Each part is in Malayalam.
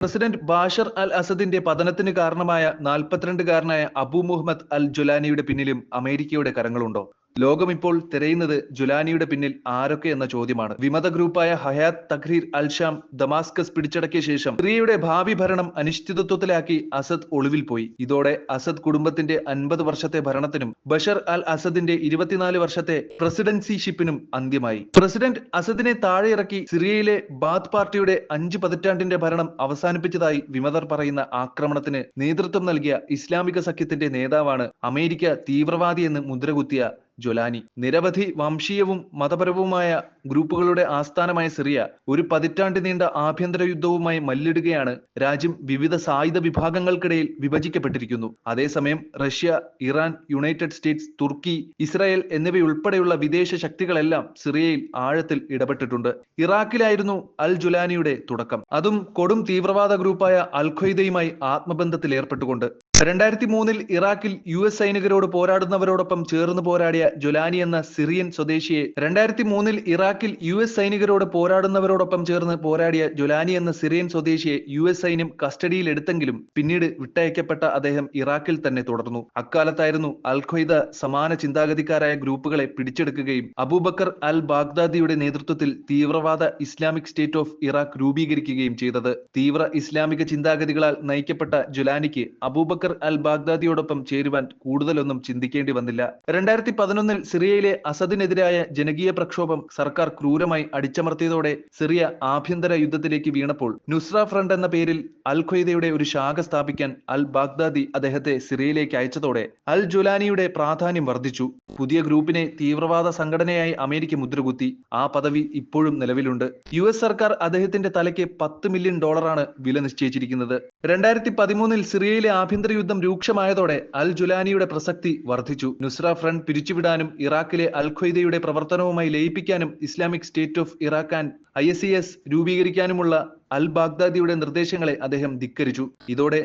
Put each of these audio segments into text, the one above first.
പ്രസിഡന്റ് ബാഷർ അൽ അസദിന്റെ പതനത്തിന് കാരണമായ 42-കാരനായ അബു മുഹമ്മദ് അൽ ജുലാനിയുടെ പിന്നിലും അമേരിക്കയുടെ കരങ്ങളുണ്ടോ? ലോകം ഇപ്പോൾ തിരയുന്നത് ജുലാനിയുടെ പിന്നിൽ ആരൊക്കെ എന്ന ചോദ്യമാണ്. വിമത ഗ്രൂപ്പായ Hayat Tahrir al Sham Damascus പിടിച്ചടക്കിയ ശേഷം സിറിയയുടെ ഭാവി ഭരണം അനിശ്ചിതത്വത്തിലാക്കി അസദ് ഒളിവിൽ പോയി. ഇതോടെ അസദ് കുടുംബത്തിന്റെ 50 വർഷത്തെ ഭരണത്തിനും ബഷർ അൽ അസദിന്റെ 24 വർഷത്തെ പ്രസിഡൻസിഷിപ്പിനും അന്ത്യമായി. പ്രസിഡന്റ് അസദിനെ താഴെയിറക്കി സിറിയയിലെ ബാത്ത് പാർട്ടിയുടെ 5 പതിറ്റാണ്ടിന്റെ ഭരണം അവസാനിപ്പിച്ചതായി വിമതർ പറയുന്ന ആക്രമണത്തിന് നേതൃത്വം നൽകിയ ഇസ്ലാമിക സഖ്യത്തിന്റെ നേതാവാണ് അമേരിക്ക തീവ്രവാദിയെന്ന് മുദ്രകുത്തിയ ജുലാനി. നിരവധി വംശീയവും മതപരവുമായ ഗ്രൂപ്പുകളുടെ ആസ്ഥാനമായ സിറിയ ഒരു പതിറ്റാണ്ട് നീണ്ട ആഭ്യന്തര യുദ്ധവുമായി മല്ലിടുകയാണ്. രാജ്യം വിവിധ സായുധ വിഭാഗങ്ങൾക്കിടയിൽ വിഭജിക്കപ്പെട്ടിരിക്കുന്നു. അതേസമയം റഷ്യ, ഇറാൻ, യുണൈറ്റഡ് സ്റ്റേറ്റ്സ്, തുർക്കി, ഇസ്രായേൽ എന്നിവയുൾപ്പെടെയുള്ള വിദേശ ശക്തികളെല്ലാം സിറിയയിൽ ആഴത്തിൽ ഇടപെട്ടിട്ടുണ്ട്. ഇറാഖിലായിരുന്നു അൽ ജുലാനിയുടെ തുടക്കം, അതും കൊടും തീവ്രവാദ ഗ്രൂപ്പായ അൽ ഖ്വയ്ദയുമായി ആത്മബന്ധത്തിൽ ഏർപ്പെട്ടുകൊണ്ട്. 2003-ൽ ഇറാഖിൽ US സൈനികരോട് പോരാടുന്നവരോടൊപ്പം ചേർന്ന് പോരാടിയ ജുലാനി എന്ന സിറിയൻ സ്വദേശിയെ 2003-ൽ ഇറാഖിൽ US സൈനികരോട് പോരാടുന്നവരോടൊപ്പം ചേർന്ന് പോരാടിയ ജുലാനി എന്ന സിറിയൻ സ്വദേശിയെ US സൈന്യം കസ്റ്റഡിയിൽ എടുത്തെങ്കിലും പിന്നീട് വിട്ടയക്കപ്പെട്ട അദ്ദേഹം ഇറാഖിൽ തന്നെ തുടർന്നു. അക്കാലത്തായിരുന്നു അൽ ഖ്വയ്ദ സമാന ചിന്താഗതിക്കാരായ ഗ്രൂപ്പുകളെ പിടിച്ചെടുക്കുകയും അബൂബക്കർ അൽ ബാഗ്ദാദിയുടെ നേതൃത്വത്തിൽ തീവ്രവാദ ഇസ്ലാമിക് സ്റ്റേറ്റ് ഓഫ് ഇറാഖ് രൂപീകരിക്കുകയും ചെയ്തത്. തീവ്ര ഇസ്ലാമിക ചിന്താഗതികളാൽ നയിക്കപ്പെട്ട ജുലാനിക്ക് അബൂബക്കർ അൽ ബാഗ്ദാദിയോടൊപ്പം ചേരുവാൻ കൂടുതലൊന്നും ചിന്തിക്കേണ്ടി വന്നില്ല. 2011-ൽ സിറിയയിലെ അസദിനെതിരായ ജനകീയ പ്രക്ഷോഭം സർക്കാർ ക്രൂരമായി അടിച്ചമർത്തിയതോടെ സിറിയ ആഭ്യന്തര യുദ്ധത്തിലേക്ക് വീണപ്പോൾ നുസ്ര ഫ്രണ്ട് എന്ന പേരിൽ അൽ ഖ്വയ്ദയുടെ ഒരു ശാഖ സ്ഥാപിക്കാൻ അൽ ബാഗ്ദാദി അദ്ദേഹത്തെ സിറിയയിലേക്ക് അയച്ചതോടെ അൽ ജുലാനിയുടെ പ്രാധാന്യം വർദ്ധിച്ചു. പുതിയ ഗ്രൂപ്പിനെ തീവ്രവാദ സംഘടനയായി അമേരിക്ക മുദ്രകുത്തി. ആ പദവി ഇപ്പോഴും നിലവിലുണ്ട്. US സർക്കാർ അദ്ദേഹത്തിന്റെ തലയ്ക്ക് $10 മില്യൺ വില നിശ്ചയിച്ചിരിക്കുന്നത്. 2013-ൽ സിറിയയിലെ ആഭ്യന്തര യുദ്ധം രൂക്ഷമായതോടെ അൽ ജുലാനിയുടെ പ്രസക്തി വർദ്ധിച്ചു. നുസ്ര ഫ്രണ്ട് പിരിച്ചുവിടാനും ഇറാഖിലെ അൽ ഖ്വയ്ദയുടെ പ്രവർത്തനവുമായി ലയിപ്പിക്കാനും Islamic State of Iraq and ISIS രൂപീകരിക്കാനുമുള്ള അൽ ബാഗ്ദാദിയുടെ നിർദ്ദേശങ്ങളെ അദ്ദേഹം ധിക്കരിച്ചു. ഇതോടെ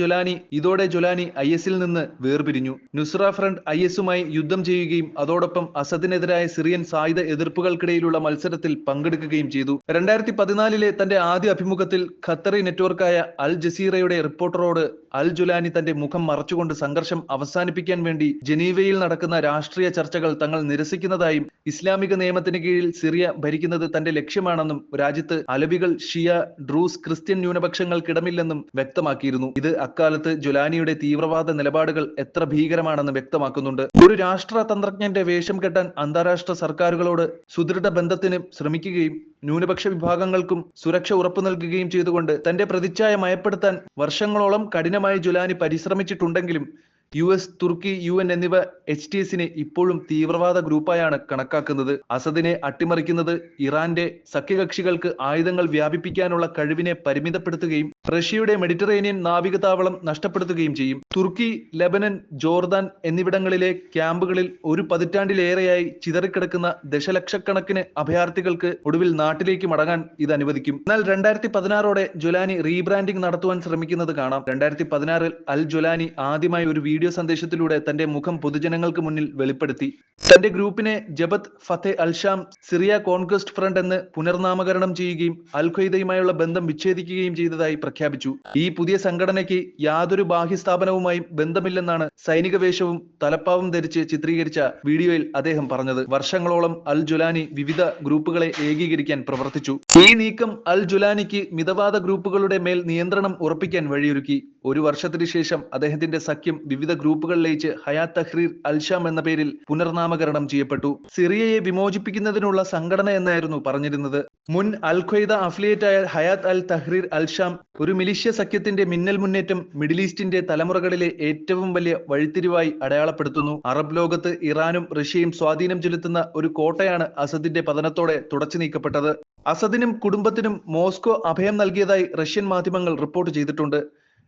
ജുലാനി IS-ൽ നിന്ന് വേർപിരിഞ്ഞു. നുസ്ര ഫ്രണ്ട് IS-യുമായി യുദ്ധം ചെയ്യുകയും അതോടൊപ്പം അസദിനെതിരായ സിറിയൻ സായുധ എതിർപ്പുകൾക്കിടയിലുള്ള മത്സരത്തിൽ പങ്കെടുക്കുകയും ചെയ്തു. 2014-ലെ തന്റെ ആദ്യ അഭിമുഖത്തിൽ ഖത്തറി നെറ്റ്വർക്കായ അൽ ജസീറയുടെ റിപ്പോർട്ടറോട് അൽ ജുലാനി തന്റെ മുഖം മറച്ചുകൊണ്ട് സംഘർഷം അവസാനിപ്പിക്കാൻ വേണ്ടി ജനീവയിൽ നടക്കുന്ന രാഷ്ട്രീയ ചർച്ചകൾ തങ്ങൾ നിരസിക്കുന്നതായും ഇസ്ലാമിക നിയമത്തിന് കീഴിൽ സിറിയ ഭരിക്കുന്നത് തന്റെ ലക്ഷ്യമാണെന്നും രാജ്യത്ത് അലവികൾ, ഷിയ, ഡ്രൂസ്, ക്രിസ്ത്യൻ ന്യൂനപക്ഷങ്ങൾക്കിടമില്ലെന്നും വ്യക്തമാക്കിയിരുന്നു. ഇത് അക്കാലത്ത് ജുലാനിയുടെ തീവ്രവാദ നിലപാടുകൾ എത്ര ഭീകരമാണെന്ന് വ്യക്തമാക്കുന്നുണ്ട്. ഒരു രാഷ്ട്രതന്ത്രജ്ഞന്റെ വേഷം കെട്ടാൻ അന്താരാഷ്ട്ര സർക്കാരുകളോട് സുദൃഢ ബന്ധത്തിന് ശ്രമിക്കുകയും ന്യൂനപക്ഷ വിഭാഗങ്ങൾക്കും സുരക്ഷ ഉറപ്പു നൽകുകയും ചെയ്തുകൊണ്ട് തന്റെ പ്രതിച്ഛായ മയപ്പെടുത്താൻ വർഷങ്ങളോളം കഠിനമായി ജുലാനി പരിശ്രമിച്ചിട്ടുണ്ടെങ്കിലും US, തുർക്കി, UN എന്നിവ HTS-നെ ഇപ്പോഴും തീവ്രവാദ ഗ്രൂപ്പായാണ് കണക്കാക്കുന്നത്. അസദിനെ അട്ടിമറിക്കുന്നത് ഇറാന്റെ സഖ്യകക്ഷികൾക്ക് ആയുധങ്ങൾ വ്യാപിപ്പിക്കാനുള്ള കഴിവിനെ പരിമിതപ്പെടുത്തുകയും റഷ്യയുടെ മെഡിറ്ററേനിയൻ നാവിക താവളം നഷ്ടപ്പെടുത്തുകയും ചെയ്യും. തുർക്കി, ലെബനൻ, ജോർദാൻ എന്നിവിടങ്ങളിലെ ക്യാമ്പുകളിൽ ഒരു പതിറ്റാണ്ടിലേറെയായി ചിതറിക്കിടക്കുന്ന ദശലക്ഷക്കണക്കിന് അഭയാർത്ഥികൾക്ക് ഒടുവിൽ നാട്ടിലേക്ക് മടങ്ങാൻ ഇത് അനുവദിക്കും. എന്നാൽ 2016-ഓടെ ജുലാനി റീബ്രാൻഡിംഗ് നടത്തുവാൻ ശ്രമിക്കുന്നത് കാണാം. 2016-ൽ അൽ ജുലാനി ആദ്യമായി ഒരു വീഡിയോ സന്ദേശത്തിലൂടെ തന്റെ മുഖം പൊതുജനങ്ങൾക്ക് മുന്നിൽ വെളിപ്പെടുത്തി. തന്റെ ഗ്രൂപ്പിനെ Jabhat Fateh al Sham Syria conquest front എന്ന് പുനർനാമകരണം ചെയ്യുകയും അൽ ഖ്വയ്ദയുമായുള്ള ബന്ധം വിച്ഛേദിക്കുകയും ചെയ്തതായി പ്രഖ്യാപിച്ചു. ഈ പുതിയ സംഘടനയ്ക്ക് യാതൊരു ബാഹ്യസ്ഥാപനവുമായും ബന്ധമില്ലെന്നാണ് സൈനിക വേഷവും തലപ്പാവും ധരിച്ച് ചിത്രീകരിച്ച വീഡിയോയിൽ അദ്ദേഹം പറഞ്ഞത്. വർഷങ്ങളോളം അൽ ജുലാനി വിവിധ ഗ്രൂപ്പുകളെ ഏകീകരിക്കാൻ പ്രവർത്തിച്ചു. ഈ നീക്കം അൽ ജുലാനിക്ക് മിതവാദ ഗ്രൂപ്പുകളുടെ മേൽ നിയന്ത്രണം ഉറപ്പിക്കാൻ വഴിയൊരുക്കി. ഒരു വർഷത്തിന് ശേഷം അദ്ദേഹത്തിന്റെ സഖ്യം വിവിധ ഗ്രൂപ്പുകൾ ലയിച്ച് ഹയാത്ത് തഹ്രീർ അൽ ഷാം എന്ന പേരിൽ പുനർനാമകരണം ചെയ്യപ്പെട്ടു. സിറിയയെ വിമോചിപ്പിക്കുന്നതിനുള്ള സംഘടന എന്നായിരുന്നു പറഞ്ഞിരുന്നത്. മുൻ അൽ ഖ്വയ്ദ അഫിലിയേറ്റ് ആയ ഹയാത്ത് അൽ തഹ്രീർ അൽ ഷാം ഒരു മിലിഷ്യ സഖ്യത്തിന്റെ മിന്നൽ മുന്നേറ്റം മിഡിൽ ഈസ്റ്റിന്റെ തലമുറകളിലെ ഏറ്റവും വലിയ വഴിത്തിരിവായി അടയാളപ്പെടുത്തുന്നു. അറബ് ലോകത്ത് ഇറാനും റഷ്യയും സ്വാധീനം ചെലുത്തുന്ന ഒരു കോട്ടയാണ് അസദിന്റെ പതനത്തോടെ തുടച്ചു നീക്കപ്പെട്ടത്. അസദിനും കുടുംബത്തിനും മോസ്കോ അഭയം നൽകിയതായി റഷ്യൻ മാധ്യമങ്ങൾ റിപ്പോർട്ട് ചെയ്തിട്ടുണ്ട്.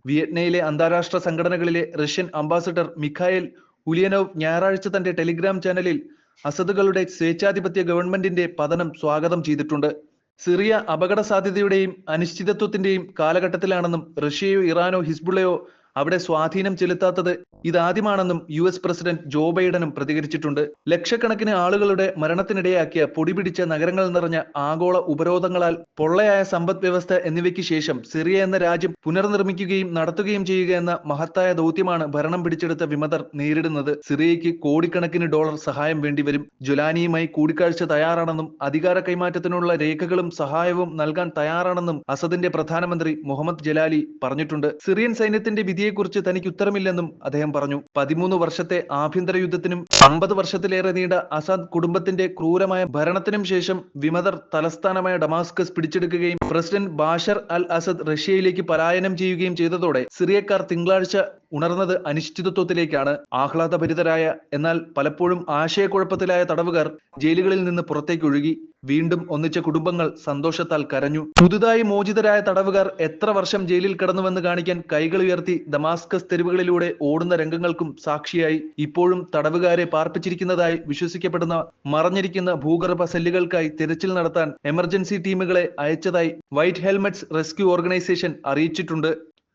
വിയറ്റ്നയിലെ അന്താരാഷ്ട്ര സംഘടനകളിലെ റഷ്യൻ അംബാസഡർ മിഖായേൽ ഉലിയനോവ് ഞായറാഴ്ച തന്റെ ടെലിഗ്രാം ചാനലിൽ അസദുകളുടെ സ്വേച്ഛാധിപത്യ ഗവൺമെന്റിന്റെ പതനം സ്വാഗതം ചെയ്തിട്ടുണ്ട്. സിറിയ അപകട സാധ്യതയുടെയും അനിശ്ചിതത്വത്തിന്റെയും കാലഘട്ടത്തിലാണെന്നും റഷ്യയോ ഇറാനോ ഹിസ്ബുള്ളയോ അവിടെ സ്വാധീനം ചെലുത്താത്തത് ഇതാദ്യമാണെന്നും US പ്രസിഡന്റ് ജോ ബൈഡനും പ്രതികരിച്ചിട്ടുണ്ട്. ലക്ഷക്കണക്കിന് ആളുകളുടെ മരണത്തിനിടയാക്കിയ പൊടിപിടിച്ച നഗരങ്ങൾ നിറഞ്ഞ ആഗോള ഉപരോധങ്ങളാൽ പൊള്ളയായ സമ്പദ് വ്യവസ്ഥ എന്നിവയ്ക്ക് ശേഷം സിറിയ എന്ന രാജ്യം പുനർനിർമ്മിക്കുകയും നടത്തുകയും ചെയ്യുക എന്ന മഹത്തായ ദൗത്യമാണ് ഭരണം പിടിച്ചെടുത്ത വിമതർ നേരിടുന്നത്. സിറിയയ്ക്ക് കോടിക്കണക്കിന് ഡോളർ സഹായം വേണ്ടിവരും. ജുലാനിയുമായി കൂടിക്കാഴ്ച തയ്യാറാണെന്നും അധികാര കൈമാറ്റത്തിനുള്ള രേഖകളും സഹായവും നൽകാൻ തയ്യാറാണെന്നും അസദിന്റെ പ്രധാനമന്ത്രി മുഹമ്മദ് ജലാലി പറഞ്ഞിട്ടുണ്ട്. സിറിയൻ സൈന്യത്തിന്റെ വിധിയെക്കുറിച്ച് തനിക്ക് ഉത്തരമില്ലെന്നും അദ്ദേഹം പറഞ്ഞു. 13 വർഷത്തെ ആഭ്യന്തര യുദ്ധത്തിനും 50 വർഷത്തിലേറെ നീണ്ട അസാദ് കുടുംബത്തിന്റെ ക്രൂരമായ ഭരണത്തിനും ശേഷം വിമതർ തലസ്ഥാനമായ ഡമാസ്കസ് പിടിച്ചെടുക്കുകയും പ്രസിഡന്റ് ബാഷർ അൽ അസദ് റഷ്യയിലേക്ക് പലായനം ചെയ്യുകയും ചെയ്തതോടെ സിറിയക്കാർ തിങ്കളാഴ്ച ഉണർന്നത് അനിശ്ചിതത്വത്തിലേക്കാണ്. ആഹ്ലാദഭരിതരായ എന്നാൽ പലപ്പോഴും ആശയക്കുഴപ്പത്തിലായ തടവുകാർ ജയിലുകളിൽ നിന്ന് പുറത്തേക്കൊഴുകി. വീണ്ടും ഒന്നിച്ച കുടുംബങ്ങൾ സന്തോഷത്താൽ കരഞ്ഞു. പുതുതായി മോചിതരായ തടവുകാർ എത്ര വർഷം ജയിലിൽ കിടന്നുവെന്ന് കാണിക്കാൻ കൈകൾ ഉയർത്തി ദമാസ്കസ് തെരുവുകളിലൂടെ ഓടുന്ന രംഗങ്ങൾക്കും സാക്ഷിയായി. ഇപ്പോഴും തടവുകാരെ പാർപ്പിച്ചിരിക്കുന്നതായി വിശ്വസിക്കപ്പെടുന്ന മറഞ്ഞിരിക്കുന്ന ഭൂഗർഭ സെല്ലുകൾക്കായി തിരച്ചിൽ നടത്താൻ എമർജൻസി ടീമുകളെ അയച്ചതായി വൈറ്റ് ഹെൽമറ്റ്സ് റെസ്ക്യൂ ഓർഗനൈസേഷൻ അറിയിച്ചിട്ടുണ്ട്.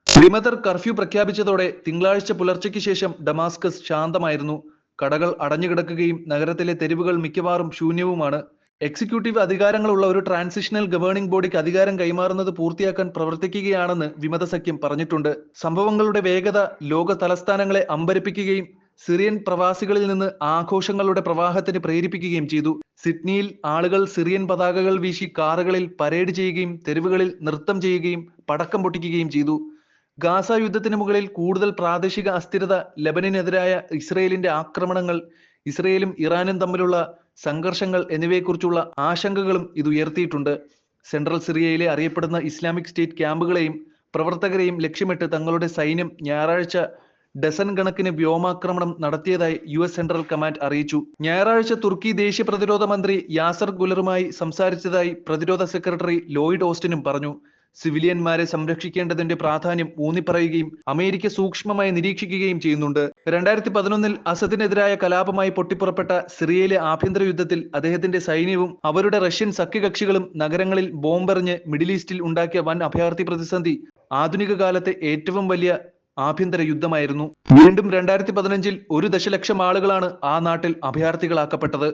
വിമതർ കർഫ്യൂ പ്രഖ്യാപിച്ചതോടെ തിങ്കളാഴ്ച പുലർച്ചയ്ക്ക് ശേഷം ഡമാസ്കസ് ശാന്തമായിരുന്നു. കടകൾ അടഞ്ഞുകിടക്കുകയും നഗരത്തിലെ തെരുവുകൾ മിക്കവാറും ശൂന്യവുമാണ്. എക്സിക്യൂട്ടീവ് അധികാരങ്ങളുള്ള ഒരു ട്രാൻസിഷണൽ ഗവേണിംഗ് ബോഡിക്ക് അധികാരം കൈമാറുന്നത് പൂർത്തിയാക്കാൻ പ്രവർത്തിക്കുകയാണെന്ന് വിമത സഖ്യം പറഞ്ഞിട്ടുണ്ട്. സംഭവങ്ങളുടെ വേഗത ലോക തലസ്ഥാനങ്ങളെ അമ്പരപ്പിക്കുകയും സിറിയൻ പ്രവാസികളിൽ നിന്ന് ആഘോഷങ്ങളുടെ പ്രവാഹത്തിന് പ്രേരിപ്പിക്കുകയും ചെയ്തു. സിഡ്നിയിൽ ആളുകൾ സിറിയൻ പതാകകൾ വീശി കാറുകളിൽ പരേഡ് ചെയ്യുകയും തെരുവുകളിൽ നൃത്തം ചെയ്യുകയും പടക്കം പൊട്ടിക്കുകയും ചെയ്തു. ഗാസ യുദ്ധത്തിന് മുകളിൽ കൂടുതൽ പ്രാദേശിക അസ്ഥിരത, ലെബനനെതിരായ ഇസ്രയേലിന്റെ ആക്രമണങ്ങൾ, ഇസ്രയേലും ഇറാനും തമ്മിലുള്ള സംഘർഷങ്ങൾ എന്നിവയെക്കുറിച്ചുള്ള ആശങ്കകളും ഇത് ഉയർത്തിയിട്ടുണ്ട്. സെൻട്രൽ സിറിയയിലെ അറിയപ്പെടുന്ന ഇസ്ലാമിക് സ്റ്റേറ്റ് ക്യാമ്പുകളെയും പ്രവർത്തകരെയും ലക്ഷ്യമിട്ട് തങ്ങളുടെ സൈന്യം ഞായറാഴ്ച ഡസൻ കണക്കിന് വ്യോമാക്രമണം നടത്തിയതായി US സെൻട്രൽ കമാൻഡ് അറിയിച്ചു. ഞായറാഴ്ച തുർക്കി ദേശീയ പ്രതിരോധ മന്ത്രി യാസർ ഗുലറുമായി സംസാരിച്ചതായി പ്രതിരോധ സെക്രട്ടറി ലോയിഡ് ഓസ്റ്റിനും പറഞ്ഞു. സിവിലിയന്മാരെ സംരക്ഷിക്കേണ്ടതിന്റെ പ്രാധാന്യം ഊന്നിപ്പറയുകയും അമേരിക്ക സൂക്ഷ്മമായി നിരീക്ഷിക്കുകയും ചെയ്യുന്നുണ്ട്. 2011 അസദിനെതിരായ കലാപമായി പൊട്ടിപ്പുറപ്പെട്ട സിറിയയിലെ ആഭ്യന്തര യുദ്ധത്തിൽ അദ്ദേഹത്തിന്റെ സൈന്യവും അവരുടെ റഷ്യൻ സഖ്യകക്ഷികളും നഗരങ്ങളിൽ ബോംബെറിഞ്ഞ് മിഡിൽ ഈസ്റ്റിൽ ഉണ്ടാക്കിയ വൻ അഭയാർത്ഥി പ്രതിസന്ധി ആധുനിക കാലത്തെ ഏറ്റവും വലിയ ആഭ്യന്തര യുദ്ധമായിരുന്നു. വീണ്ടും 2015 1 ദശലക്ഷം ആളുകളാണ് ആ നാട്ടിൽ അഭയാർത്ഥികളാക്കപ്പെട്ടത്.